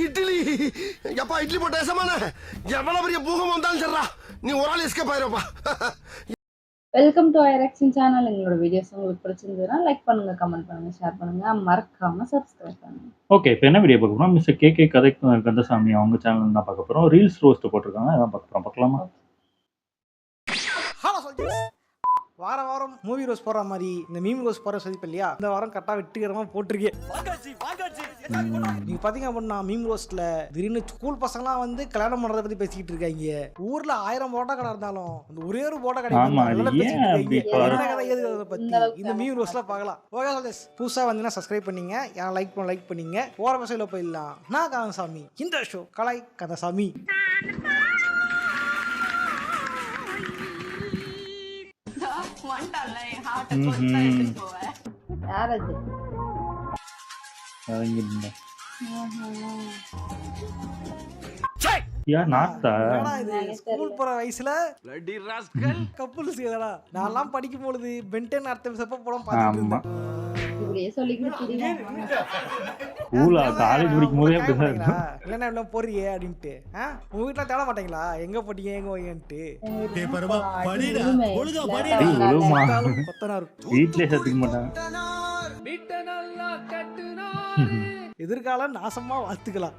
இட்லி எப்பா இட்லி போட்ட சமான எவ்வளவு பெரிய பூகம் வந்தாலும் சரிடா நீ ஒரு ஆள் எஸ்கேப் ஆயிருப்பா. வெல்கம் டு ஐரக்ஷன் சேனல். எங்களோட வீடியோஸ் உங்களுக்கு பிடிச்சிருந்ததுன்னா லைக் பண்ணுங்க, கமெண்ட் பண்ணுங்க, ஷேர் பண்ணுங்க, மறக்காம சப்ஸ்கிரைப் பண்ணுங்க. ஓகே, இப்போ என்ன வீடியோ பார்க்க போறோம்? மிஸ்டர் கே கந்தசாமி அவங்க சேனல் தான் பார்க்க போறோம். ரீல்ஸ் ரோஸ்ட் போட்டிருக்காங்க, அதான் பார்க்க போறோம். பார்க்கலாமா? ஹலோ சோல்ஜர்ஸ், வாரம் வாரம் மூவி ரோஸ் போடுற மாதிரி இந்த மீம் ரோஸ் போற சொல்லிப்ப இல்லையா, இந்த வாரம் கரெக்டாக வெற்றிகரமா போட்டிருக்கேன். நீங்க பாத்தீங்க அப்படின்னா மீம் ரோஸ்ட்ல திடீர்னு ஸ்கூல் பசங்கலாம் வந்து கல்யாணம் பண்றதை பத்தி பேசிக்கிட்டு இருக்காங்க. ஊர்ல 1000 போட்டா கடை இருந்தாலும் அந்த ஒரே ஒரு போட்டா கடை பத்தி இந்த மீம் ரோஸ்ட்ல பார்க்கலாம். ஓகே சோல்ஜர்ஸ், புதுசா வந்தீங்கன்னா சப்ஸ்கிரைப் பண்ணீங்க, யாரும் லைக் பண்ணீங்க. போற பசங்கள போயிடலாம். நான் கந்தசாமி, இந்த ஷோ கலை கந்தசாமி. ஸ்கூல் போற வயசுல கப்புல்ஸ் இதடா. நான்லாம் படிக்கும் பொழுது பென்டென் அர்த்தம் செப்ப படம் பார்த்துட்டு இருந்தேன். காலேஜ் படிக்கும் போதே இல்லைன்னா எல்லாம் போறியே அப்படின்ட்டு உங்க வீட்டுல தேட மாட்டீங்களா எங்க போட்டீங்க எங்க வையன்ட்டு? வீட்லயே சேர்த்துக்க மாட்டாங்க. எதிர்காலம் நாசமா வாழ்த்துக்கலாம்.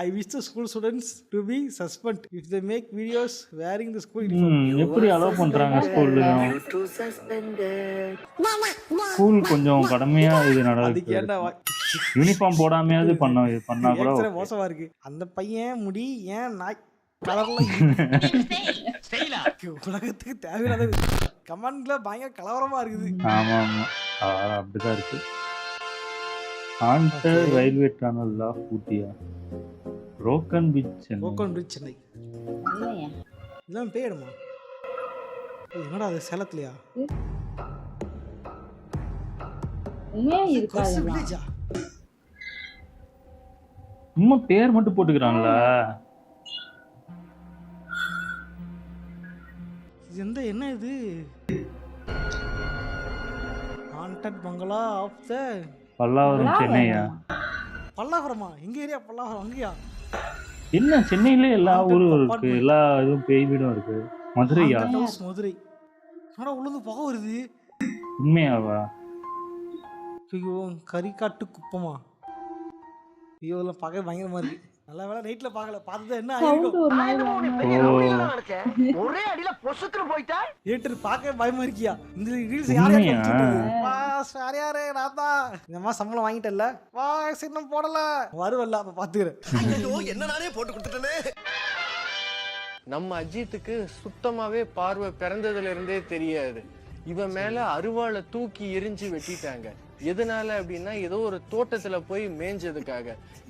I wish the school students to be suspend if they make videos wearing the school uniform. எப்படி அலோவ் பண்றாங்க ஸ்கூல்ல? ஸ்கூல் கொஞ்சம் கடமையா இது நடக்குது. யூனிஃபார்ம் போடாமையாவது பண்ணா கூட மோசமா இருக்கு. அந்த பையன் முடி ஏன் நாய் கலர்ல உலகத்துக்கு தேவையான கமெண்ட்ல பயங்கர கலவரமா இருக்குது. ஆமா ஆமா, அப்படிதான் இருக்கு. ஆண்டர் ரயில்வே டனல் ஆஃப் ஊட்டியா, ரோக்கன் பிரிட்ஜ் சென்னை. இதெல்லாம் பேருமா? என்னடா அது சேலத்துலயா? சும்மா பேர் மட்டும் போட்டுக்கிறாங்களா? என்ன இது? ஹாண்டட் பங்களா ஆஃப் த பல்லாவரம், சென்னையா? பல்லாவரமா? எங்க ஏரியா பல்லாவரம்? அங்கயா? என்ன சென்னையில எல்லா ஊரும் இருக்கு, எல்லா இதுவும் பேய் வீடும் இருக்கு. மதுரையா? மதுரை. என்னடா உளுந்து பாவம் வருது. உண்மையாவா? ஐயோ, கரிக்காட்டு குப்பமா. ஐயோ, எல்லாம் பார்க்க பயங்கரமா இருக்கு. நல்ல வேளை நைட்ல பார்க்கல, பார்த்தா என்ன ஒரே அடியில பொசுக்குன்னு போயிட்டா ஏட்டர் பார்க்க பயமா இருக்கியா? இந்த ரீல்ஸ் யாரே யாரே ராதா இந்த மாதிரி சம்பளம் வாங்கிட்டல, வா இன்னும் போடல வருவல்ல, அப்ப பாத்துக்கிறேன். என்ன நானே போட்டு கொடுத்துட்டேனே. நம்ம அஜித்துக்கு சுத்தமாவே பார்வை பிறந்ததுல இருந்தே தெரியாது. இவன் மேல அருவாளை தூக்கி எரிஞ்சு வெட்டிட்டாங்க. எதனால அப்படின்னா ஏதோ ஒரு தோட்டத்துல போய் மேய்ஞ்சதுக்காக.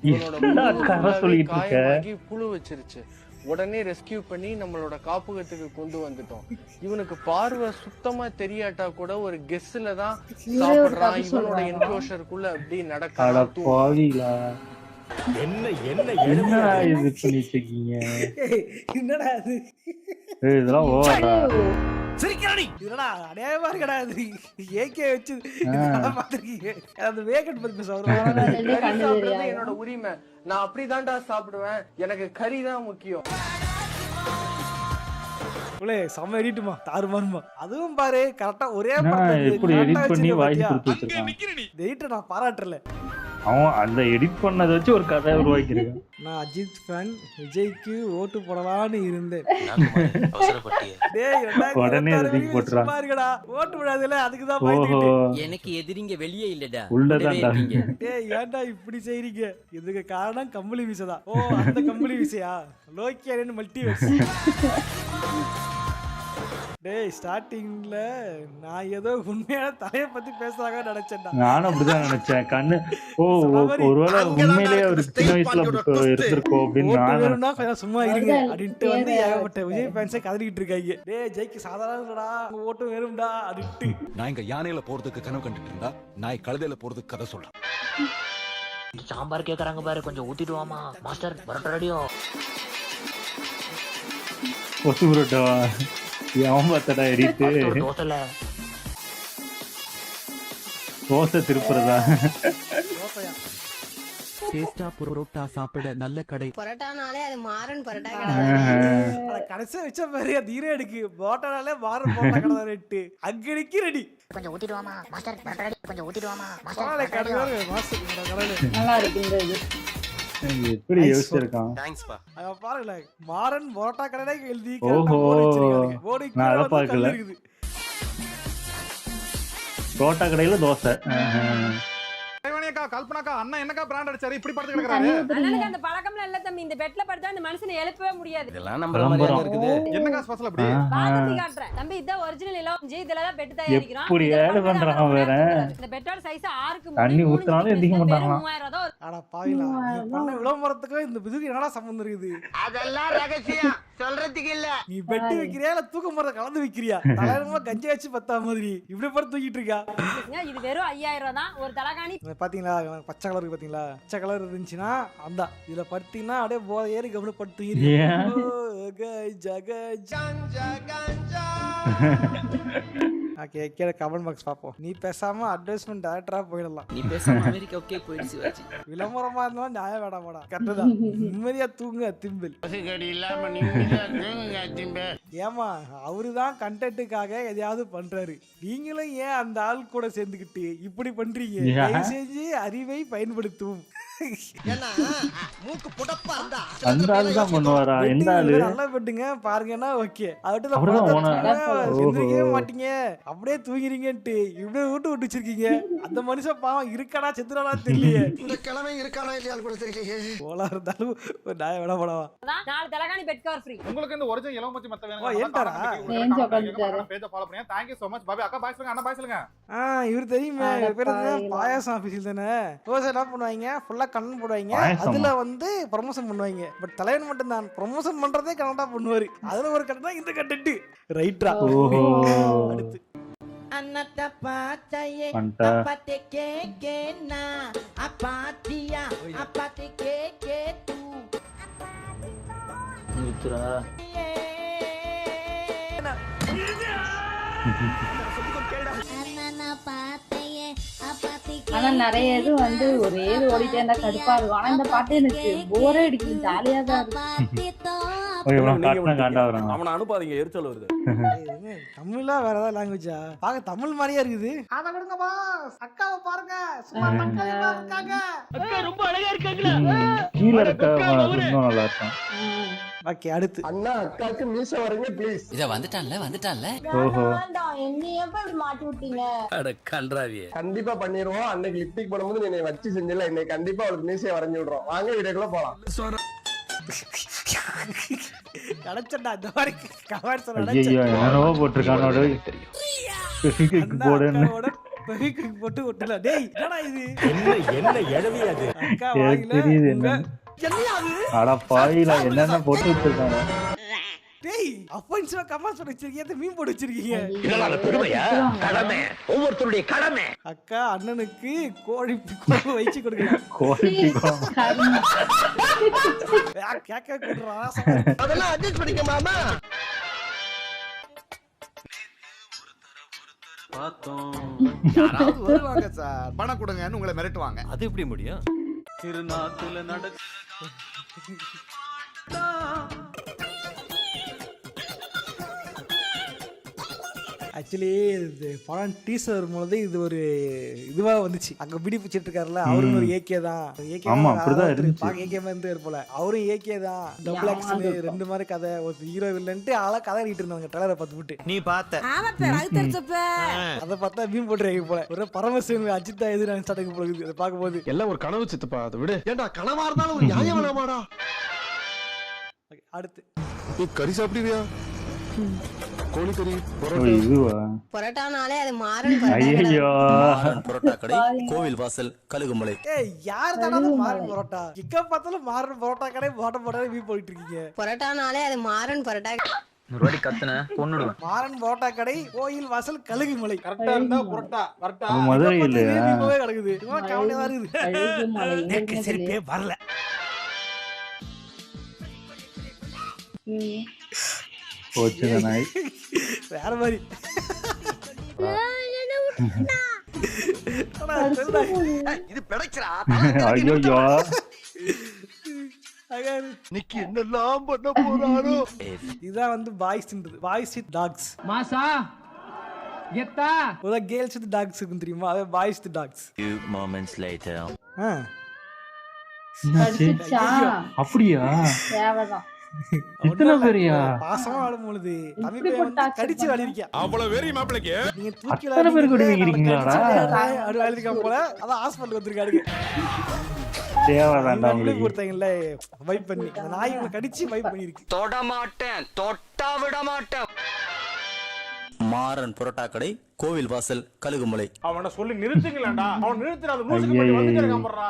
இவனோட காயமாகி புழு வச்சிருச்சு. உடனே ரெஸ்கியூ பண்ணி நம்மளோட காப்பகத்துக்கு கொண்டு வந்துட்டோம். இவனுக்கு பார்வை சுத்தமா தெரியாட்டா கூட ஒரு கெஸ்ல தான் சாப்பிடுறான். இவனோட என்க்ளோஷருக்குள்ள அப்படி நடக்க என்ன என்ன என்ன இது பண்ணிட்டீங்க? என்னடா அது? இதெல்லாம் ஓவரா சிரிக்கறடி. இதடா அடேவா இருக்கடா இது. ஏகே வெச்சு பாத்துறீங்க. அந்த வேகட் பத்தி பேசுறோம். என்னோட உரிமை. நான் அப்படிதான்டா சாப்பிடுவேன். எனக்கு கறி தான் முக்கியம். உலே செம்ம எடிட்டுமா, தாறுமாறுமா. அதுவும் பாரு கரெக்டா ஒரே எப்படி எடிட் பண்ணி வாய்ஸ் கொடுத்து வச்சிருக்கான். எடிட்டர் நான் பாராட்டல. அவன் அந்த எடிட் பண்ணதை வச்சு ஒரு கதை உருவாக்கிருக்கான். நான் அஜித் ஃபேன், விஜய்க்கு ஓட்டு போடலான்னு இருந்தேன். உடனே போட்டுறான். ஓட்டு போடாதல, அதுக்குதான் எனக்கு எதிரிங்க வெளியே இல்லடா, உள்ளதான். டேய் ஏன்டா இப்படி செய்றீங்க? இதுக்கு காரணம் கம்பளி விசைதா. ஓ, அந்த கம்பளி விசையா? லோக்கியன் மல்டிவர்ஸ். டேய் ஸ்டார்டிங்ல நான் ஏதோ உண்மையான தலைய பத்தி பேசுறாங்க நினைச்சேன்டா. நானும் அப்படிதான் நினைச்சேன். கண்ணு ஒருவேளை உண்மையிலேயே ஒரு சின்ன வயசுல இருந்திருக்கோம் அப்படின்னு நான் கொஞ்சம் சும்மா இருங்க அப்படின்ட்டு வந்து ஏகப்பட்ட விஜய் ஃபேன்ஸே கதறிக்கிட்டு இருக்காங்க. டேய் ஜெய்க்கு சாதாரணடா, ஓட்டு வேணும்டா அப்படின்ட்டு. நான் இங்க யானையில போறதுக்கு கனவு கண்டுட்டு இருந்தா நாய் கழுதையில போறதுக்கு கதை சொல்றேன். சாம்பார் கேக்குறாங்க பாரு, கொஞ்சம் ஊத்திட்டு வாமா மாஸ்டர். பரோட்டா ரெடியோ? ஒட்டு பரோட்டாவா? ஏமாத்தடா எடிட்டு. தோசை திருப்புறதா? டேஸ்டா புரோட்டா சாப்பிட நல்ல கடை. பரோட்டானாலே அது மாறன் பரோட்டா கடைசியா வச்ச மாதிரி அது ஈரே எடுக்கு போட்டாலே மாறன் போட்டா கடை ரெட்டு அங்கடிக்கு ரெடி. கொஞ்சம் ஊத்திடுவாமா மாஸ்டர் பரோட்டா ரெடி கொஞ்சம் ஊத்திடுவாமா பரவாயில்ல கடையில மாஸ்டர் கடையில நல்லா இருக்கு இந்த இது. எப்படி யோசிச்சிருக்கான். அத பாருங்க மாறன் பரோட்டா கடை எழுதி ஓஹோ. போர்டு நான் அதை பார்க்கல. இருக்குது. தோட்டா கடையில தோசை. கல்பனாக்கா அண்ணா என்னக்கா பிராண்ட் அடிச்சாரு இப்படி படுத்து தண்ணி கிடக்குறாரு. ஊத்துறீங்க. அந்த பழக்கம்லாம் இல்ல தம்பி. இந்த பெட்ல படுத்தா அந்த மனுஷனை எழுப்பவே முடியாது. இதெல்லாம் நம்ம மாதிரியா இருக்குது. என்னக்கா ஸ்பெஷல் அப்படி? பாத்துட்டு காட்டுறேன் தம்பி. இதான் ஒரிஜினல் இலவஞ்சி. இதுல தான் பெட் தயாரிக்கிறோம். எப்படி ஆட் பண்றான் வேற. இந்த பெட்டோட சைஸ் 6க்கு தண்ணி ஊத்துனாலும் எந்திக்க மாட்டாங்க. 3000 தான். அட பாவிலா நீ பண்ண விளம்பரத்துக்கு இந்த இதுக்கு என்னடா சம்பந்தம் இருக்குது? அதெல்லாம் ரகசியம் சொல்றதுக்கு இல்ல. நீ பெட்டு வைக்கிறியா இல்ல தூக்க மரத்தை கலந்து வைக்கிறியா? தலையில கஞ்சி வச்சு பத்தா மாதிரி இப்படி படுத்து தூக்கிட்டு இருக்கா. இது வெறும் 5000 தான் ஒரு தலகாணி. பாத்தீங்களா பச்சை கலர் பாத்தீங்களா? பச்சை கலர் இருந்துச்சுன்னா அந்த இதுல படுத்தீங்கன்னா அப்படியே போத ஏறி கவனம் படுத்து கீழே கமெண்ட் பாக்ஸ் பாப்போம். நீ பேசாம அட்வர்டைஸ்மெண்ட் டைரக்டரா போயிடலாம். நீ பேசாம அமெரிக்காவுக்கே போயிடுச்சு வாச்சி. விளம்பரமா இருந்தாலும் நியாயம் வேடாமாடா. கரெக்டுதான். நிம்மதியா தூங்க திம்பில். ஏமா அவருதான் கண்டென்ட்டுக்காக எதையாவது பண்றாரு. நீங்களும் ஏன் அந்த ஆள் கூட சேர்ந்துக்கிட்டு இப்படி பண்றீங்க? தயவு செஞ்சு அறிவை பயன்படுத்தும். மூக்கு புடப்பா இருந்தா அந்த ஆளு தான் பண்ணுவாரா? எந்த ஆளு? நல்லா பெட்டுங்க பாருங்கன்னா ஓகே. அவர்தான் owner. செந்திருக்கவே மாட்டீங்க அப்படியே தூங்கிறீங்கன்ட்டு இப்படியே விட்டு வச்சிருக்கீங்க. அந்த மனுஷன் பாவம் இருக்கானா செத்துறானா தெரியலையே. இந்த கிழமை இருக்கானா இல்லையான்னு கூட தெரியலையே. போலா இருந்தாலும் நாய விட போடவா. 4 தலகாணி பெட் கவர் ஃப்ரீ. உங்களுக்கு இந்த ஒரிஜினல் எலோ மச்சி மத்த வேணும். ஏன்டா ஏன் உட்கார்ந்துட்டாரு? பேஜை ஃபாலோ பண்ணுங்க. Thank you so much Bobby. அக்கா பாய் சொல்லுங்க. அண்ணா பாய் சொல்லுங்க. இவர் தெரியுமே பேர் பாயாசம் ஆபீஸில் தானே. ரோஸ் என்ன பண்ணுவாங்க ஃபுல்லா கண்ணன் போடுவாங்க. பாயாசமா? அதுல வந்து ப்ரமோஷன் பண்ணுவாங்க. பட் தலைவன் மட்டும் தான் ப்ரமோஷன் பண்றதே கரெக்டா பண்ணுவாரு. அதுல ஒரு கண்டென்ட் இந்த கண்டென்ட் ரைட்டா. ஓஹோ. அடுத்து அன்னத்த பாத்தையே வந்துட்டா. அப்பாத்தே கேக்கேனா அப்பாத்தியா அப்பாத்தே கேக்கே தூ ஊத்துறா ஆனா நிறைய இது வந்து ஒரே இது ஓடிட்டே இருந்தா கடுப்பா இருக்கும். ஆனா இந்த பாட்டு எனக்கு போரே அடிக்குது. ஜாலியா தான் இருக்கு. ஓகே bro, காட்டுனா காண்டா வராங்க. அவனை அனுப்பாதீங்க எரிச்சல் வருது. தமிழா வேற ஏதாவது லாங்குவேஜா? பார்க்க தமிழ் மாதிரியா இருக்குது. அத விடுங்க பாஸ். அக்காவை பாருங்க. சும்மா மக்களா இருக்காங்க. அக்கா ரொம்ப அழகா இருக்காங்களா? கீழ இருக்க இன்னும் நல்லா இருக்கும். ஓகே அடுத்து அண்ணா அக்காக்கு மீச வரங்க ப்ளீஸ். இத வந்துட்டான்ல. ஓஹோ. என்ன எப்ப இப்படி மாட்டி விட்டீங்க? அட கன்றாவியே. கண்டிப்பா பண்ணிடுவோம். அன்னைக்கு லிப்டிக் போடும்போது நீ என்னை வச்சு செஞ்சல. இன்னைக்கு கண்டிப்பா அவளுக்கு மீசையை வரைஞ்சு விடுறோம். வாங்க வீடியோக்குள்ள போலாம். கிடைச்சடா இந்த மாதிரி கமெண்ட்ஸ் ஐயோ என்னவோ போட்டிருக்கானோட. ஃபெவிக்விக் போடுன்னு. ஃபெவிக்விக் போட்டு ஒட்டல. டேய் என்னடா இது? என்ன எழவி அது? அக்கா எனக்கு வாயில தெரியுது என்ன. என்னடா அது? அட பாவில என்னென்ன போட்டு வச்சிருக்காங்க. டேய் அப்பன்ஸ்ல கமெண்ட்ஸ் போட்டு வச்சிருக்கீங்க. மீம் போட்டு வச்சிருக்கீங்க. இதனால பெருமையா? கடமை. ஒவ்வொருத்தருடைய கடமை. அக்கா அண்ணனுக்கு கோழி குழம்பு வச்சு கொடுக்கலாம். கோழிக்கு கேக்க கொடுறா. அதெல்லாம் அட்ஜஸ்ட் பண்ணிக்க மாமா. யாராவது வருவாங்க சார். பணம் கொடுங்கன்னு உங்களை மிரட்டுவாங்க. அது எப்படி முடியும்? திருநாட்டுல நட ஆக்சுவலி இது படம் டீசர் வரும்போது இது ஒரு இதுவா வந்துச்சு. அங்க பிடி பிடிச்சிட்டு இருக்காருல்ல அவரும் ஒரு ஏகே தான். ஆமா, அப்படிதான் இருந்துச்சு. ஏகே மாதிரி இருந்தாரு போல. அவரும் ஏகே தான். டபுள் ஆக்ஷன் ரெண்டு மாதிரி கதை. ஒரு ஹீரோ வில்லன்ட்டு ஆளா கதை எழுதிட்டு இருந்தாங்க ட்ரைலரை பார்த்து விட்டு. நீ பார்த்த அதை பார்த்தா மீன் போட்டுருக்காங்க போல. ஒரு பரமசிவன் அஜித்தா எதிர ஸ்டார்டிங் போல இருக்குது. அதை பார்க்கும்போது எல்லாம் ஒரு கனவு சித்தப்பா. அதை விடு. ஏண்டா கனவா இருந்தாலும் ஒரு நியாயம் வேணாமாடா. அடுத்து நீ கறி சாப்பிடுவியா? கோழி கறி இதுவா? பரோட்டானாலே அது மாறன் ஐயோ புரோட்டா கடை கோவில் வாசல் கழுகுமலை. ஏய் யார் தானது மாறன் பரோட்டா? எங்க பார்த்தாலும் மாறன் பரோட்டா கடை போட்ட மீன் போயிட்டு இருக்கீங்க. பரோட்டானாலே அது மாறன் பரோட்டா. முருவாடி கத்துன பொண்ணுடுவேன். மாறன் பரோட்டா கடை கோயில் வாசல் கழுகுமலை. கரெக்டா இருந்தா புரோட்டா வரட்டா. அது மதுரை இல்லையா? மீன்வே கிடக்குது. இவன் கவலையா இருக்குது. அழுகுமலை. எனக்கு சிரிப்பே வரல. போச்சு நாய். வேற மாதிரி இது பிடைச்சரா ஐயோ நிக்கி என்னெல்லாம் பண்ண போறாரோ. இதான் வந்து பாய்ஸ் வித் டாக்ஸ். மாசா கெத்தா ஒரு கேர்ள்ஸ் வித் டாக்ஸ் இருக்கும் தெரியுமா? அது boys with dogs. few moments later கடிச்சிச்சா? அப்படியா? தேவைதான். இத்தனை பேரியா? பாசமா ஆடும் பொழுது தமிழ் இப்படி பையன் வந்து போட்டு கடிச்சு வலிருக்கா. அவ்வளவு வெறி மாப்பிளைக்கு. நீங்க தூக்கி அத்தனை பேர் குடிக்கிறீங்களாடா? அது வலிருக்கா போல. அதான் ஹாஸ்பிடல் வந்திருக்காரு. தேவைதான்டா உங்களுக்கு உங்களுக்கு. கொடுத்தாங்கல்ல வைப் பண்ணி அந்த நாய் உங்களை கடிச்சு வைப் பண்ணிருக்கு. தொட மாட்டேன் தொட்டா விட மாட்டேன். மாறன் புரோட்டா கடை, கோவில் வாசல், கழுகுமலை. அவனை சொல்லி நிறுத்துங்களேன்டா. அவன் நிறுத்துறாது மூஞ்சி பண்ணி வந்துட்டே இருக்கான் போறா.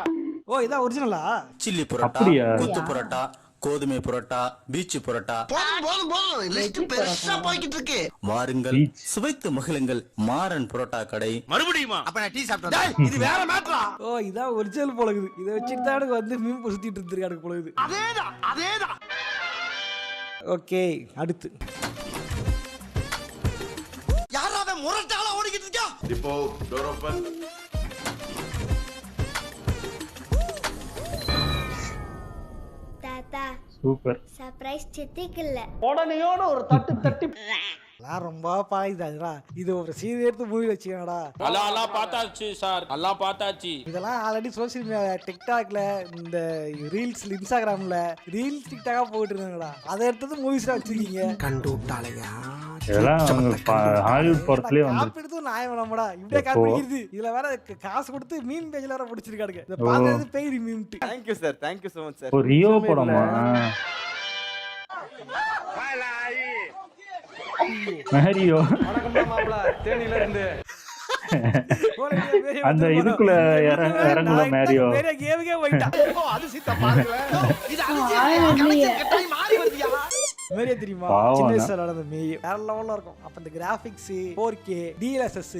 ஓ இதான் ஒரிஜினலா? சில்லி புரோட்டா, அப்படியா? கொத்து புரோட்டா, கோதுமை புரோட்டா, பீச் புரோட்டா. போதும் லிஸ்ட் பெருசா போய்கிட்டு இருக்கு. வாருங்கள், சுவைத்து மகிழுங்கள். மாறன் புரோட்டா கடை. மறுபடியுமா? அப்ப நான் டீ சாப்பிட்டேன். டேய், இது வேற மேட்டரா. ஓ இதான் ஒரிஜினல் போலகுது. இதை வச்சுட்டு தான் எனக்கு வந்து மீன் சுத்திட்டு இருந்திருக்காரு போலகுது. அதேதான். ஓகே அடுத்து யாராவது முரட்டால ஓடிக்கிட்டு இருக்கா? இப்போ டோர் ஓபன். தாத்தா சூப்பர். சர்ப்ரைஸ் சித்திக்கல. உடனேயோட ஒரு தட்டு தட்டி எல்லாம் ரொம்ப பாயுதாடா. இது ஒரு சீரியல் எடுத்து மூவி வச்சுக்கடா. எல்லாம் பார்த்தாச்சு சார். எல்லாம் பார்த்தாச்சு. இதெல்லாம் ஆல்ரெடி சோசியல் மீடியா டிக்டாக்ல இந்த ரீல்ஸ்ல இன்ஸ்டாகிராம்ல ரீல்ஸ் டிக்டாக்கா போயிட்டு இருந்தாங்கடா. அதை எடுத்தது மூவிஸ்ல வச்சிருக்கீங்க. கண்டு விட்டாளையா? இதெல்லாம் அவங்க ஹாலிவுட் படத்துலயே வந்து காப்பி எடுத்து நியாயம் நம்மடா. இப்படியே காப்பி அடிக்கிறது. இதுல வேற காசு கொடுத்து மீன் பேஜ்ல வேற பிடிச்சிருக்காங்க. இத பார்த்தது பேய் மீம்ட். Thank you sir. Thank you so much sir. ஒரு ரியோ படமா? மேரியோ வணக்கம் மாப்ள. தேனில இருந்து அந்த இதுக்குள்ள இறங்கல மேரியோ. வேற கேமுக்கே போயிட்டா. ஓ அது சீதா பாருங்க. இது அதிசயம் கட்டாய் மாறி வருதியா? மேரியா தெரியுமா? பாவம் சின்ன வயசுல நடந்த மேரியா வேற லெவல்ல இருக்கும். அப்ப இந்த கிராபிக்ஸ் 4K DLSS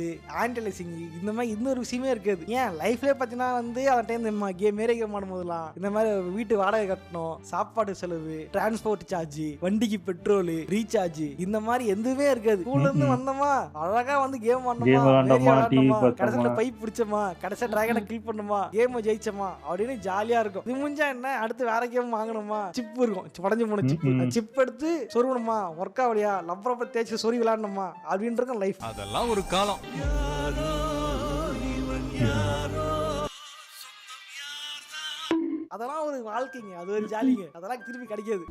ஆன்டிலைசிங் இந்த மாதிரி இன்னொரு விஷயமே இருக்காது. ஏன் லைஃப்ல பாத்தீங்கன்னா வந்து அந்த டைம் இந்த மேரியா கேம் ஆடும்போதெல்லாம் இந்த மாதிரி வீட்டு வாடகை கட்டணும், சாப்பாடு செலவு, டிரான்ஸ்போர்ட் சார்ஜ், வண்டிக்கு பெட்ரோல், ரீசார்ஜ் இந்த மாதிரி எதுவுமே இருக்காது. ஸ்கூல்ல இருந்து வந்தோமா அழகா வந்து கேம் ஆடணுமா, கடைசியில பைப் பிடிச்சோமா, கடைசியா டிராகனை கில் பண்ணுமா, கேம் ஜெயிச்சோமா அப்படின்னு ஜாலியா இருக்கும். இது முடிஞ்சா என்ன அடுத்து வேற கேம் வாங்கணுமா, சிப் இருக்கும் உடஞ்சு போன சிப் எடுத்து சொருவணுமா, ஒர்க் ஆகலையா, லப்பரப்ப தேய்ச்சி சொறி விளையாடணுமா அப்படின்ற லைஃப். அதெல்லாம் ஒரு காலம். அதெல்லாம் ஒரு வாழ்க்கைங்க. அது ஒரு ஜாலிங்க. அதெல்லாம் திருப்பி கிடைக்காது.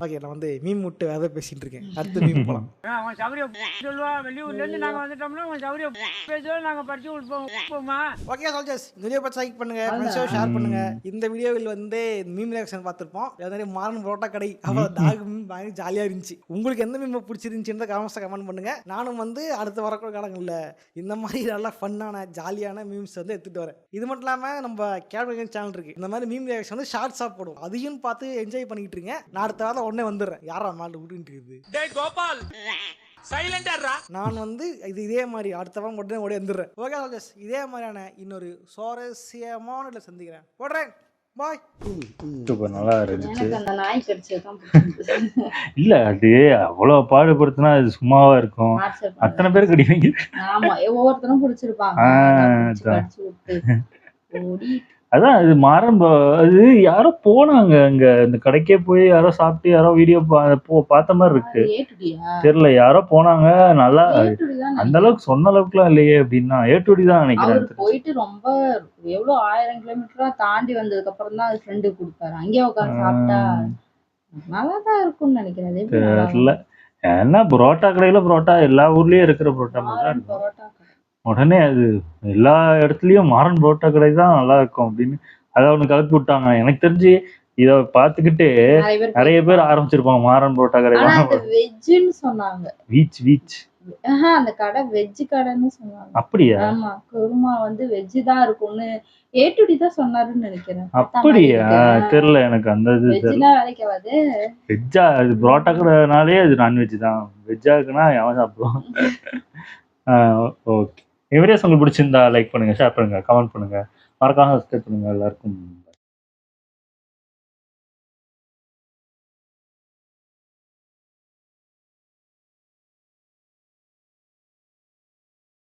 ஓகே நான் வந்து மீன் முட்டை அதை பேசிட்டு இருக்கேன். அடுத்து மீன் போலாம். அவன் சௌரிய சொல்லுவா. வெளியூர்ல இருந்து நாங்க வந்துட்டோம்னா அவன் சௌரிய பேசுவா. நாங்க படிச்சு கொடுப்போமா. ஓகே சோல்ஜர்ஸ், இந்த வீடியோ பார்த்து லைக் பண்ணுங்க, ஃப்ரெண்ட்ஸோட ஷேர் பண்ணுங்க. இந்த வீடியோவில் வந்து மீம் ரியாக்ஷன் பார்த்திருப்போம். அதே மாதிரி மாறன் புரோட்டா கடை அப்புறம் டாக் மீம் பயங்கர ஜாலியா இருந்துச்சு. உங்களுக்கு எந்த மீம் பிடிச்சிருந்துச்சுன்னு கமெண்ட்ஸ்ல கமெண்ட் பண்ணுங்க. நானும் வந்து அடுத்து வரக்கூடிய காலங்கள்ல இந்த மாதிரி நல்லா ஃபன்னான ஜாலியான மீம்ஸ் வந்து எடுத்துட்டு வரேன். இது மட்டும் இல்லாம நம்ம கேப்டன் சேனல் இருக்கு. இந்த மாதிரி மீம் ரியாக்ஷன் வந்து ஷார்ட்ஸா போடுவோம். அதையும் பார்த்து என்ஜாய் பண்ணிட்டு இருக்கீங்க. நான் அடுத்த வாரம் உடனே வந்துடுறேன். யாரா மாட்டு விட்டுட்டு இருக்குது டேய் கோபால் சைலண்டா. நான் வந்து இதே மாதிரி அடுத்த வாரம் உடனே வந்துடுறேன். ஓகே சோல்ஜர்ஸ், இதே மாதிரியான இன்னொரு சுவாரஸ்யமான சந்திக்கிறேன். போடுறேன். பாய். சூப்பர், நல்லா இருந்துச்சு. எனக்கு அந்த நாய் கடிச்சதுதான் பிடிச்சிருந்தது. இல்ல அது அவ்வளவு பாடுபடுத்தினா அது சும்மாவா இருக்கும்? அத்தனை பேர் கடிவீங்க. ஆமா ஒவ்வொருத்தரும் பிடிச்சிருப்பாங்க. கடிச்சு விட்டு ஓடி அதான் அது மாறன் அது யாரோ போனாங்க அங்க இந்த கடைக்கே போய் யாரோ சாப்பிட்டு யாரோ வீடியோ பார்த்த மாதிரி இருக்கு. தெரியல, யாரோ போனாங்க. நல்லா அந்த அளவுக்கு சொன்ன அளவுக்குலாம் இல்லையே அப்படின்னா ஏட்டுடி தான் நினைக்கிறேன். போயிட்டு ரொம்ப எவ்வளவு 1000 கிலோமீட்டரா தாண்டி வந்ததுக்கு அப்புறம் தான் அது ஃப்ரெண்டு கொடுப்பாரு. அங்கேயே உட்காந்து சாப்பிட்டா நல்லாதான் இருக்கும்னு நினைக்கிறேன். தெரியல, ஏன்னா புரோட்டா கடையில புரோட்டா எல்லா ஊர்லயும் இருக்கிற புரோட்டா மாதிரி பரோட்டா உடனே அது எல்லா இடத்துலயும் மாறன் புரோட்டா கடை தான் நல்லா இருக்கும் அப்படின்னு அதை ஒண்ணு கலப்பி விட்டாங்க. எனக்கு தெரிஞ்சு இத பாத்துக்கிட்டு நிறைய பேர் ஆரம்பிச்சிருப்பாங்க மாறன் புரோட்டா கடை தான். வெஜ்ஜுன்னு சொன்னாங்க. வீச் அந்த கடை வெஜ் கடைன்னு சொன்னாங்க. அப்படியா? ஆமா, குருமா வந்து வெஜ் தான் இருக்கும்னு ஏட்டுடி தான் சொன்னாருன்னு நினைக்கிறேன். அப்படியா? தெரியல எனக்கு அந்த இது வெஜ்னா வேலைக்கு ஆகாது. வெஜ்ஜா அது புரோட்டா கடைனாலே அது நான்வெஜ் தான். வெஜ்ஜா இருக்குன்னா எவன் சாப்பிடுவான்? ஓகே, இந்த வீடியோஸ் உங்களுக்கு பிடிச்சிருந்தா லைக் பண்ணுங்க, ஷேர் பண்ணுங்க, கமெண்ட் பண்ணுங்க, மறக்காம சப்ஸ்கிரைப் பண்ணுங்க. எல்லாருக்கும்